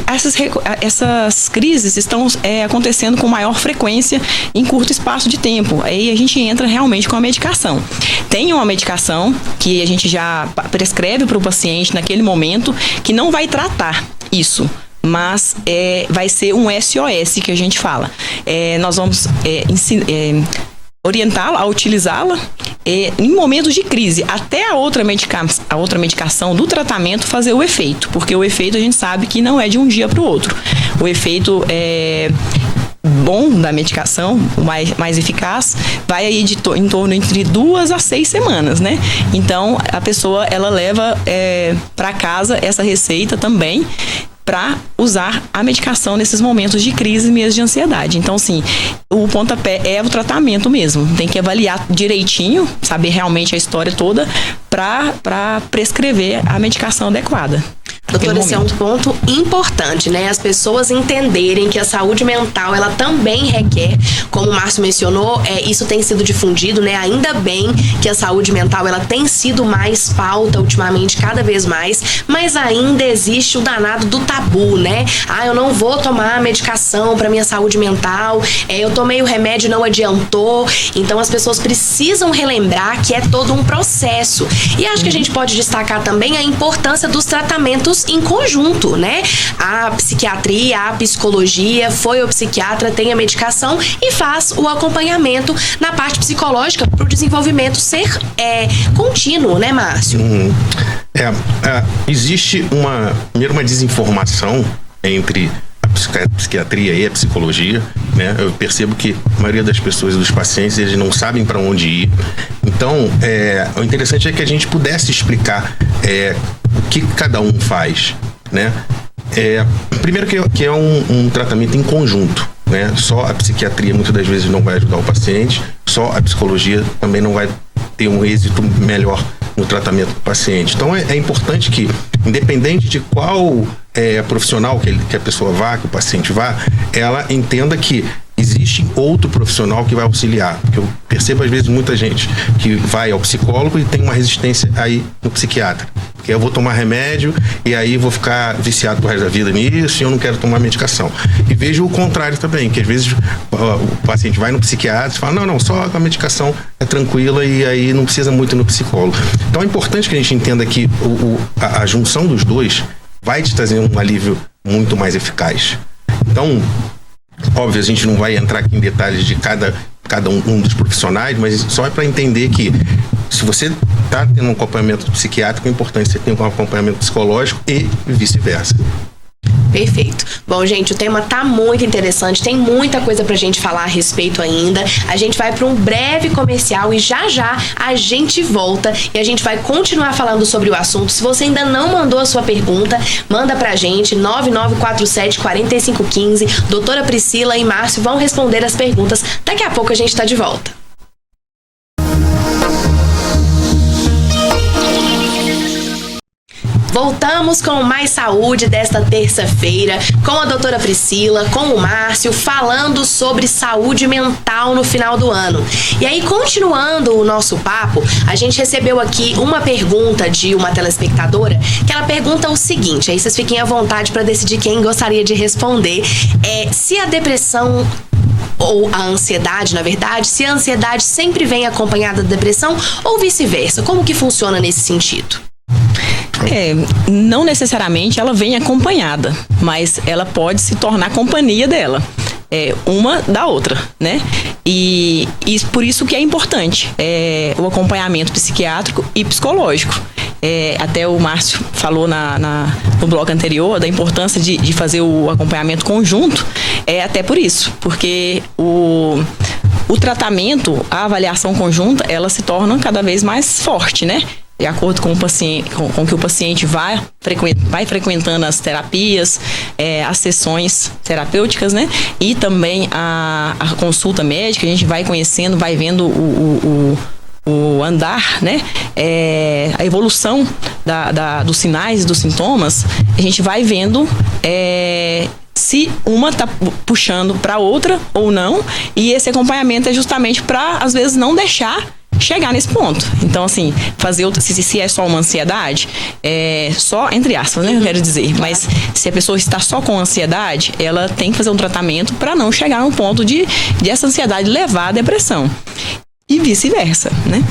Speaker 3: essas crises estão acontecendo com maior frequência em curto espaço de tempo. Aí a gente entra realmente com a medicação. Tem uma medicação que a gente já prescreve para o paciente naquele momento, que não vai tratar isso, mas vai ser um SOS que a gente fala. Nós vamos orientá-la a utilizá-la em momentos de crise, até a outra medicação do tratamento fazer o efeito, porque o efeito a gente sabe que não é de um dia para o outro. O efeito bom da medicação, o mais eficaz, vai aí em torno entre 2 a 6 semanas, né? Então, a pessoa, ela leva para casa essa receita também para usar a medicação nesses momentos de crise mesmo, de ansiedade. Então, assim, o pontapé é o tratamento mesmo. Tem que avaliar direitinho, saber realmente a história toda para prescrever a medicação adequada.
Speaker 1: Doutora, esse é um ponto importante, né? As pessoas entenderem que a saúde mental, ela também requer, como o Márcio mencionou, isso tem sido difundido, né? Ainda bem que a saúde mental, ela tem sido mais pauta ultimamente, cada vez mais, mas ainda existe o danado do tabu, né? Eu não vou tomar medicação para minha saúde mental, eu tomei o remédio e não adiantou. Então as pessoas precisam relembrar que é todo um processo. E acho que a gente pode destacar também a importância dos tratamentos em conjunto, né? A psiquiatria, a psicologia, foi o psiquiatra, tem a medicação e faz o acompanhamento na parte psicológica para o desenvolvimento ser contínuo, né, Márcio?
Speaker 4: Existe uma desinformação entre a psiquiatria e a psicologia, né? Eu percebo que a maioria das pessoas, dos pacientes, eles não sabem para onde ir. Então, o interessante é que a gente pudesse explicar o que cada um faz, né? Primeiro que é um tratamento em conjunto, né? Só a psiquiatria muitas das vezes não vai ajudar o paciente, só a psicologia também não vai ter um êxito melhor no tratamento do paciente. Então é importante que, independente de qual profissional que a pessoa vá, que o paciente vá, ela entenda que existe outro profissional que vai auxiliar. Porque eu percebo às vezes muita gente que vai ao psicólogo e tem uma resistência aí no psiquiatra. Porque eu vou tomar remédio e aí vou ficar viciado pro resto da vida nisso e eu não quero tomar medicação. E vejo o contrário também, que às vezes o paciente vai no psiquiatra e fala, não, só a medicação é tranquila e aí não precisa muito no psicólogo. Então é importante que a gente entenda que a junção dos dois vai te trazer um alívio muito mais eficaz. Então, óbvio, a gente não vai entrar aqui em detalhes de cada um dos profissionais, mas só é para entender que se você está tendo um acompanhamento psiquiátrico, é importante você ter um acompanhamento psicológico e vice-versa.
Speaker 1: Perfeito. Bom, gente, o tema tá muito interessante, tem muita coisa pra gente falar a respeito ainda. A gente vai para um breve comercial e já a gente volta e a gente vai continuar falando sobre o assunto. Se você ainda não mandou a sua pergunta, manda pra gente, 9947-4515. Doutora Priscila e Márcio vão responder as perguntas. Daqui a pouco a gente tá de volta. Voltamos com mais saúde desta terça-feira, com a doutora Priscila, com o Márcio, falando sobre saúde mental no final do ano. E aí, continuando o nosso papo, a gente recebeu aqui uma pergunta de uma telespectadora, que ela pergunta o seguinte, aí vocês fiquem à vontade para decidir quem gostaria de responder, se a depressão ou a ansiedade, na verdade, se a ansiedade sempre vem acompanhada da depressão ou vice-versa, como que funciona nesse sentido?
Speaker 3: Não necessariamente ela vem acompanhada, mas ela pode se tornar companhia dela, uma da outra, né? E por isso que é importante o acompanhamento psiquiátrico e psicológico. Até o Márcio falou no bloco anterior da importância de fazer o acompanhamento conjunto, até por isso, porque o tratamento, a avaliação conjunta, ela se torna cada vez mais forte, né? De acordo com o paciente, com que o paciente vai frequentando as terapias, as sessões terapêuticas, né? E também a consulta médica, a gente vai conhecendo, vai vendo o andar, né? A evolução dos sinais e dos sintomas, a gente vai vendo se uma tá puxando para outra ou não, e esse acompanhamento é justamente para, às vezes, não deixar chegar nesse ponto. Então, assim, se é só uma ansiedade, só entre aspas, né, eu quero dizer, mas se a pessoa está só com ansiedade, ela tem que fazer um tratamento para não chegar no ponto de essa ansiedade levar à depressão. E vice-versa, né?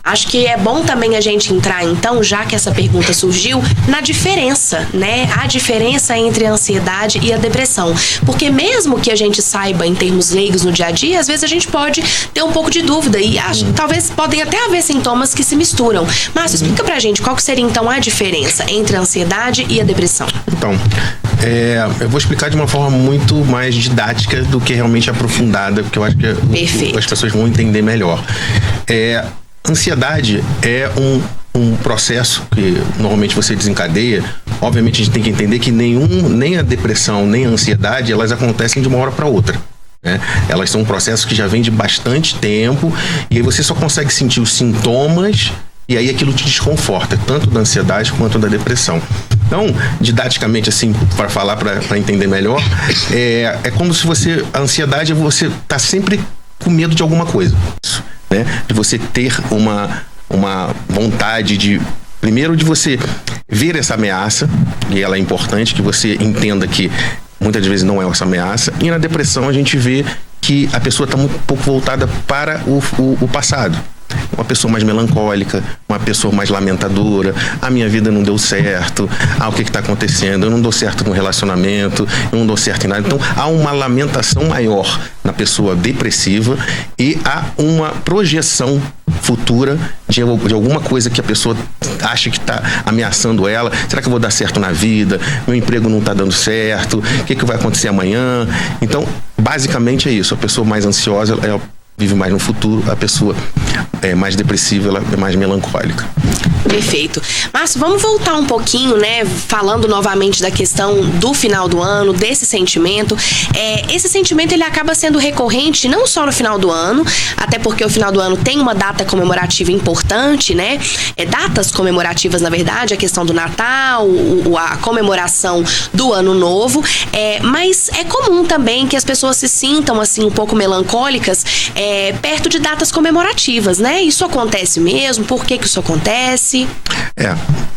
Speaker 1: Acho que é bom também a gente entrar, então, já que essa pergunta surgiu, na diferença, né? A diferença entre a ansiedade e a depressão. Porque mesmo que a gente saiba em termos leigos no dia a dia, às vezes a gente pode ter um pouco de dúvida e talvez podem até haver sintomas que se misturam. Márcio, explica pra gente qual que seria, então, a diferença entre a ansiedade e a depressão.
Speaker 4: Então, eu vou explicar de uma forma muito mais didática do que realmente aprofundada, porque eu acho que as pessoas vão entender melhor. Ansiedade é um processo que normalmente você desencadeia. Obviamente a gente tem que entender que nem a depressão, nem a ansiedade, elas acontecem de uma hora para outra, né? Elas são um processo que já vem de bastante tempo e aí você só consegue sentir os sintomas e aí aquilo te desconforta, tanto da ansiedade quanto da depressão. Então, didaticamente, assim, para falar, para entender melhor, é como se a ansiedade é você tá sempre com medo de alguma coisa, né? De você ter uma vontade primeiro de você ver essa ameaça, e ela é importante, que você entenda que muitas vezes não é essa ameaça, e na depressão a gente vê que a pessoa está um pouco voltada para o passado. Uma pessoa mais melancólica, uma pessoa mais lamentadora, a minha vida não deu certo, o que está acontecendo, eu não dou certo no relacionamento, eu não dou certo em nada. Então há uma lamentação maior na pessoa depressiva e há uma projeção futura de alguma coisa que a pessoa acha que está ameaçando ela. Será que eu vou dar certo na vida? Meu emprego não está dando certo? O que vai acontecer amanhã? Então, basicamente é isso. A pessoa mais ansiosa, ela vive mais no futuro, a pessoa mais depressiva, ela é mais melancólica.
Speaker 1: Perfeito. Márcio, vamos voltar um pouquinho, né? Falando novamente da questão do final do ano, desse sentimento. Esse sentimento, ele acaba sendo recorrente não só no final do ano, até porque o final do ano tem uma data comemorativa importante, né? Datas comemorativas, na verdade, a questão do Natal, a comemoração do Ano Novo. Mas é comum também que as pessoas se sintam, assim, um pouco melancólicas perto de datas comemorativas, né? Isso acontece mesmo? Por que isso acontece?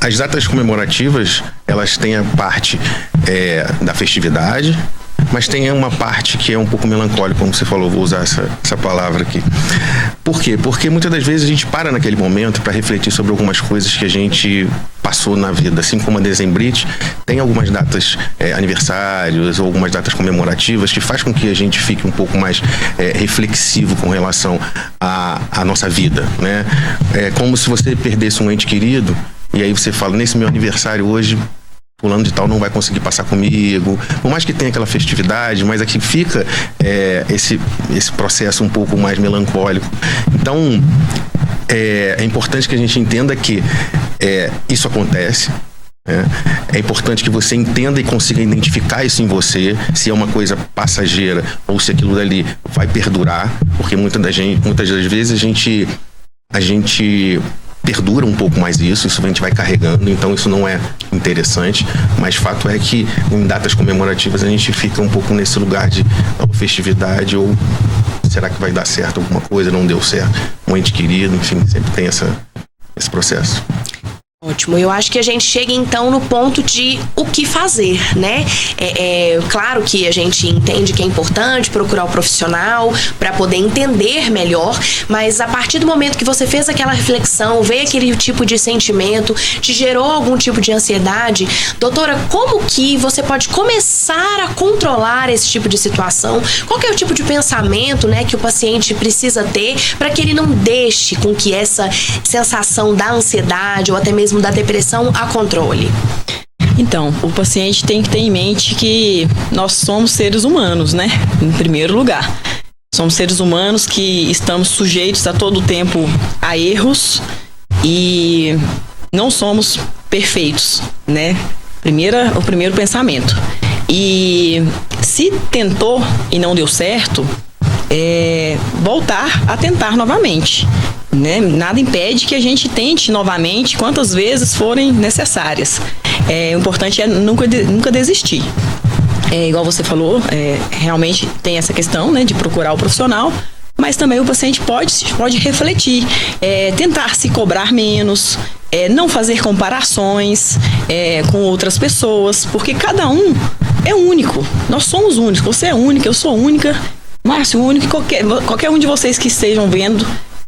Speaker 4: As datas comemorativas, elas têm a parte da festividade, mas tem uma parte que é um pouco melancólica, como você falou, vou usar essa palavra aqui. Por quê? Porque muitas das vezes a gente para naquele momento para refletir sobre algumas coisas que a gente passou na vida. Assim como a dezembrite, tem algumas datas aniversários ou algumas datas comemorativas que faz com que a gente fique um pouco mais reflexivo com relação à nossa vida, né? É como se você perdesse um ente querido e aí você fala, nesse meu aniversário hoje, fulano de tal não vai conseguir passar comigo, por mais que tenha aquela festividade, mas aqui fica esse processo um pouco mais melancólico. Então, é importante que a gente entenda que isso acontece. É importante que você entenda e consiga identificar isso em você, se é uma coisa passageira ou se aquilo dali vai perdurar, porque muitas das vezes a gente perdura um pouco mais isso a gente vai carregando, então isso não é interessante, mas fato é que em datas comemorativas a gente fica um pouco nesse lugar de festividade, ou será que vai dar certo alguma coisa, não deu certo, um ente querido, enfim, sempre tem esse processo.
Speaker 1: Ótimo, eu acho que a gente chega então no ponto de o que fazer, né? Claro que a gente entende que é importante procurar o profissional para poder entender melhor, mas a partir do momento que você fez aquela reflexão, veio aquele tipo de sentimento, te gerou algum tipo de ansiedade, doutora, como que você pode começar a controlar esse tipo de situação? Qual que é o tipo de pensamento, né, que o paciente precisa ter para que ele não deixe com que essa sensação da ansiedade ou até mesmo da depressão a controle?
Speaker 3: Então, o paciente tem que ter em mente que nós somos seres humanos, né? Em primeiro lugar. Somos seres humanos que estamos sujeitos a todo tempo a erros e não somos perfeitos, né? O primeiro pensamento. E se tentou e não deu certo, voltar a tentar novamente, né? Nada impede que a gente tente novamente quantas vezes forem necessárias. O importante é nunca desistir. Igual você falou, realmente tem essa questão, né, de procurar o profissional, mas também o paciente pode refletir, tentar se cobrar menos, não fazer comparações com outras pessoas, porque cada um é único. Nós somos únicos. Você é única, eu sou única, Márcio único, qualquer um de vocês que estejam vendo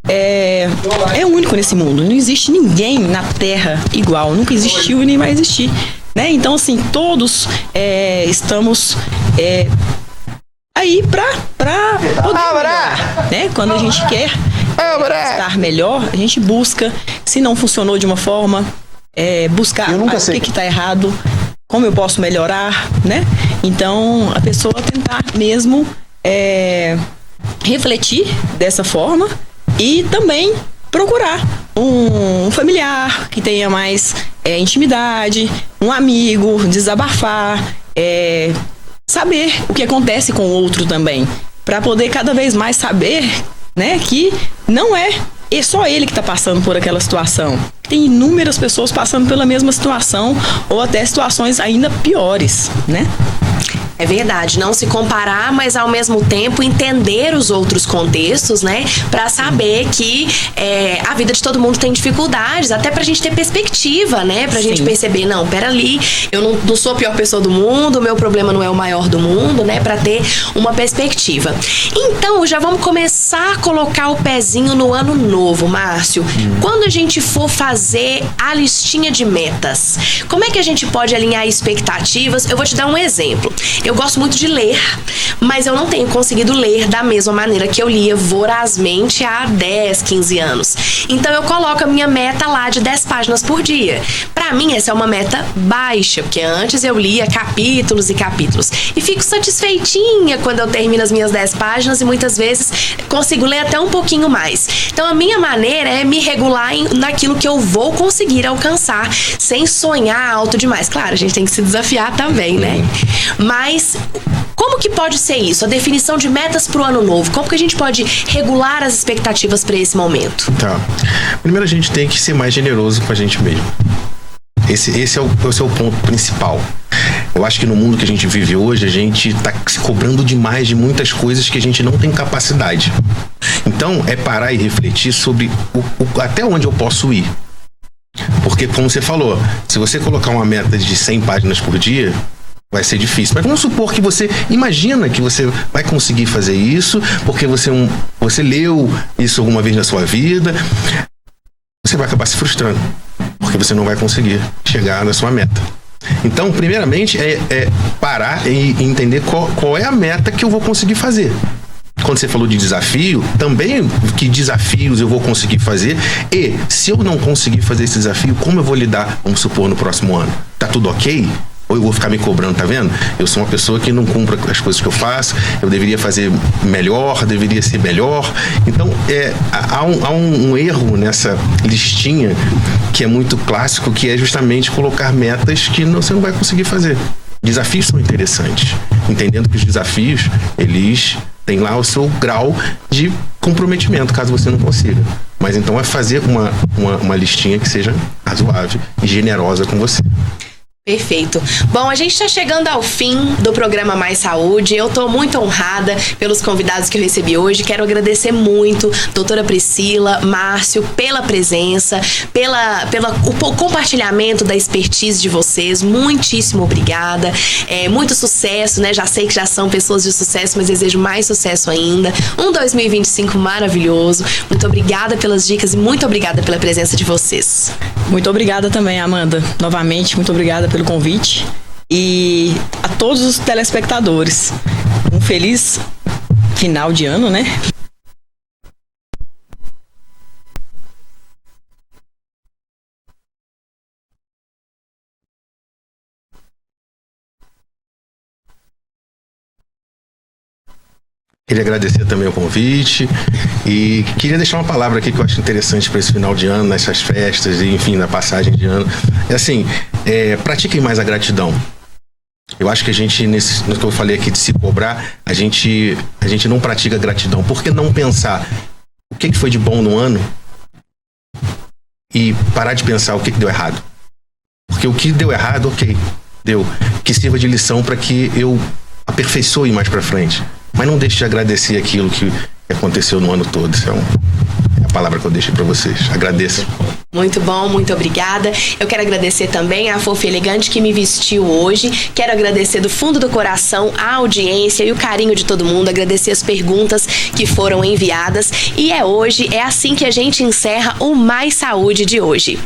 Speaker 3: é único nesse mundo. Não existe ninguém na Terra igual, nunca existiu e nem vai existir, né? Então, assim, todos estamos aí pra poder melhorar, né? Quando a gente quer estar melhor, a gente busca. Se não funcionou de uma forma, buscar o que está errado, como eu posso melhorar, né? Então, a pessoa tentar mesmo refletir dessa forma e também procurar um familiar que tenha mais intimidade, um amigo, desabafar, saber o que acontece com o outro também, para poder cada vez mais saber, né, que não é só ele que está passando por aquela situação. Tem inúmeras pessoas passando pela mesma situação ou até situações ainda piores, né?
Speaker 1: É verdade, não se comparar, mas ao mesmo tempo entender os outros contextos, né? Pra saber que a vida de todo mundo tem dificuldades, até pra gente ter perspectiva, né? Pra gente perceber, não, peraí, eu não sou a pior pessoa do mundo, o meu problema não é o maior do mundo, né? Pra ter uma perspectiva. Então, já vamos começar a colocar o pezinho no ano novo, Márcio. Quando a gente for fazer a listinha de metas, como é que a gente pode alinhar expectativas? Eu vou te dar um exemplo. Eu gosto muito de ler, mas eu não tenho conseguido ler da mesma maneira que eu lia vorazmente há 10, 15 anos. Então eu coloco a minha meta lá de 10 páginas por dia. Pra mim, essa é uma meta baixa, porque antes eu lia capítulos e capítulos. E fico satisfeitinha quando eu termino as minhas 10 páginas e muitas vezes consigo ler até um pouquinho mais. Então a minha maneira é me regular naquilo que eu vou conseguir alcançar, sem sonhar alto demais. Claro, a gente tem que se desafiar também, né? Mas como que pode ser isso? A definição de metas para o ano novo. Como que a gente pode regular as expectativas para esse momento?
Speaker 4: Tá. Primeiro a gente tem que ser mais generoso com a gente mesmo. Esse é o ponto principal. Eu acho que no mundo que a gente vive hoje, a gente está se cobrando demais de muitas coisas que a gente não tem capacidade. Então, é parar e refletir sobre até onde eu posso ir. Porque, como você falou, se você colocar uma meta de 100 páginas por dia, vai ser difícil. Mas vamos supor que você imagina que você vai conseguir fazer isso, porque você leu isso alguma vez na sua vida. Você vai acabar se frustrando, porque você não vai conseguir chegar na sua meta. Então, primeiramente, parar e entender qual é a meta que eu vou conseguir fazer. quando você falou de desafio, também que desafios eu vou conseguir fazer e se eu não conseguir fazer esse desafio, como eu vou lidar, vamos supor, no próximo ano? Tá tudo ok? Ou eu vou ficar me cobrando, tá vendo? Eu sou uma pessoa que não cumpre as coisas que eu faço, eu deveria fazer melhor, deveria ser melhor. Então, há um erro nessa listinha que é muito clássico, que é justamente colocar metas que você não vai conseguir fazer. Desafios são interessantes, entendendo que os desafios, eles têm lá o seu grau de comprometimento, caso você não consiga. Mas então é fazer uma listinha que seja razoável e generosa com você.
Speaker 1: Perfeito. Bom, a gente está chegando ao fim do programa Mais Saúde. Eu estou muito honrada pelos convidados que eu recebi hoje. Quero agradecer muito, doutora Priscila, Márcio, pela presença, o compartilhamento da expertise de vocês. Muitíssimo obrigada. Muito sucesso, né? Já sei que já são pessoas de sucesso, mas desejo mais sucesso ainda. Um 2025 maravilhoso. Muito obrigada pelas dicas e muito obrigada pela presença de vocês.
Speaker 3: Muito obrigada também, Amanda. Novamente, muito obrigada pelo convite e a todos os telespectadores. Um feliz final de ano, né?
Speaker 4: Queria agradecer também o convite e queria deixar uma palavra aqui que eu acho interessante para esse final de ano, nessas festas e, enfim, na passagem de ano. É assim, pratiquem mais a gratidão. Eu acho que a gente, no que eu falei aqui de se cobrar, a gente não pratica gratidão. Por que não pensar o que foi de bom no ano e parar de pensar o que deu errado? Porque o que deu errado, ok, deu. Que sirva de lição para que eu aperfeiçoe mais para frente. Mas não deixe de agradecer aquilo que aconteceu no ano todo. Isso é a palavra que eu deixei para vocês. Agradeço.
Speaker 1: Muito bom, muito obrigada. Eu quero agradecer também a Fofa Elegante que me vestiu hoje. Quero agradecer do fundo do coração a audiência e o carinho de todo mundo. Agradecer as perguntas que foram enviadas. E é assim que a gente encerra o Mais Saúde de hoje.